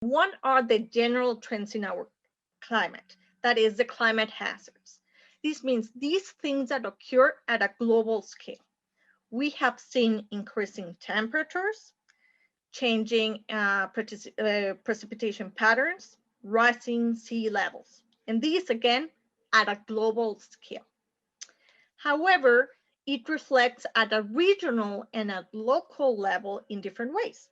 One are the general trends in our climate, that is the climate hazards. This means these things that occur at a global scale. We have seen increasing temperatures, changing precipitation patterns, rising sea levels, and these again at a global scale. However, it reflects at a regional and a local level in different ways.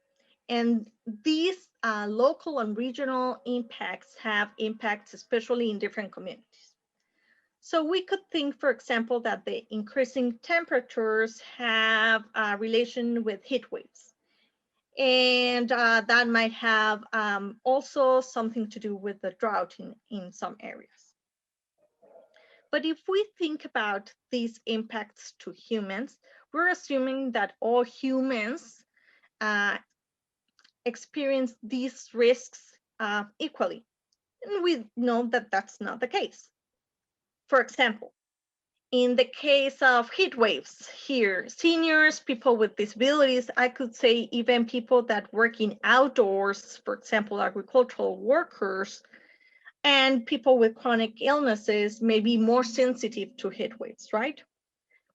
And these local and regional impacts have impacts, especially in different communities. So we could think, for example, that the increasing temperatures have a relation with heat waves. And that might have also something to do with the drought in some areas. But if we think about these impacts to humans, we're assuming that all humans uh, experience these risks equally. And we know that that's not the case. For example, in the case of heat waves here, seniors, people with disabilities, I could say even people that work in outdoors, for example, agricultural workers, and people with chronic illnesses may be more sensitive to heat waves, right?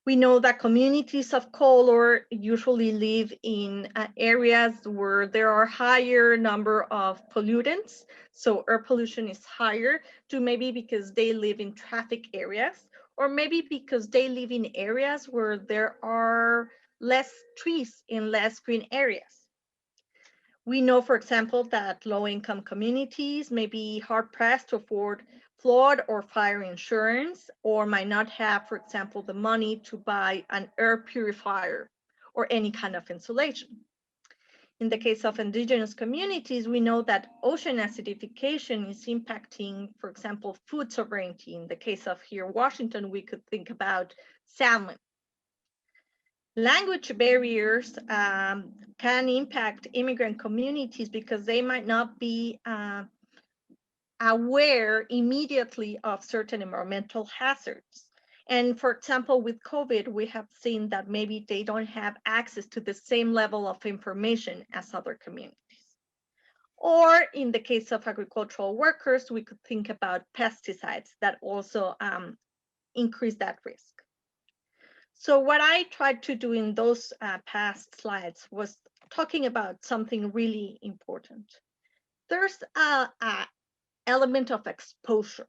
We know that communities of color usually live in areas where there are higher number of pollutants. So air pollution is higher, to maybe because they live in traffic areas, or maybe because they live in areas where there are less trees in less green areas. We know, for example, that low-income communities may be hard-pressed to afford flood or fire insurance, or might not have, for example, the money to buy an air purifier or any kind of insulation. In the case of indigenous communities, we know that ocean acidification is impacting, for example, food sovereignty. In the case of here, Washington, we could think about salmon. Language barriers can impact immigrant communities because they might not be aware immediately of certain environmental hazards. And for example, with COVID, we have seen that maybe they don't have access to the same level of information as other communities. Or in the case of agricultural workers, we could think about pesticides that also increase that risk. So what I tried to do in those past slides was talking about something really important. There's a element of exposure.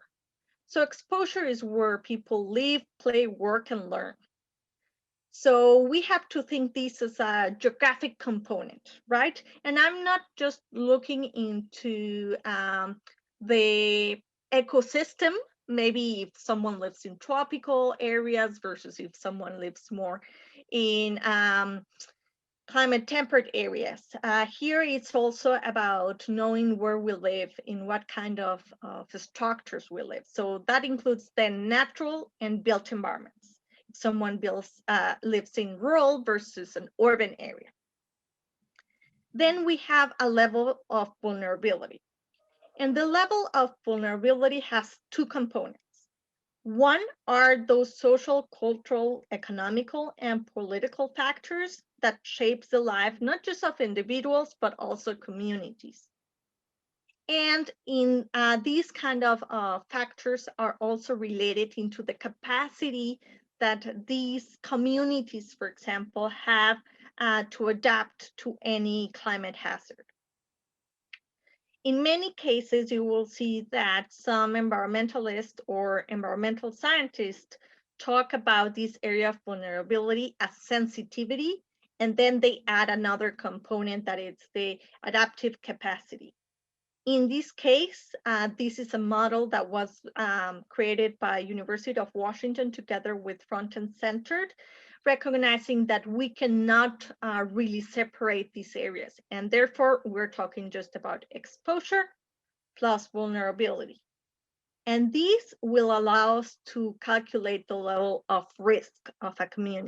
So exposure is where people live, play, work, and learn. So we have to think this as a geographic component, right? And I'm not just looking into the ecosystem, maybe if someone lives in tropical areas versus if someone lives more in climate temperate areas. Here it's also about knowing where we live, in what kind of structures we live. So that includes the natural and built environments. If someone lives in rural versus an urban area. Then we have a level of vulnerability. And the level of vulnerability has two components. One are those social, cultural, economical, and political factors that shapes the life, not just of individuals, but also communities. And in these kind of factors are also related into the capacity that these communities, for example, have to adapt to any climate hazard. In many cases, you will see that some environmentalists or environmental scientists talk about this area of vulnerability as sensitivity, and then they add another component that is the adaptive capacity. In this case, this is a model that was created by University of Washington together with Front and Centered, recognizing that we cannot really separate these areas. And therefore, we're talking just about exposure plus vulnerability. And this will allow us to calculate the level of risk of a community.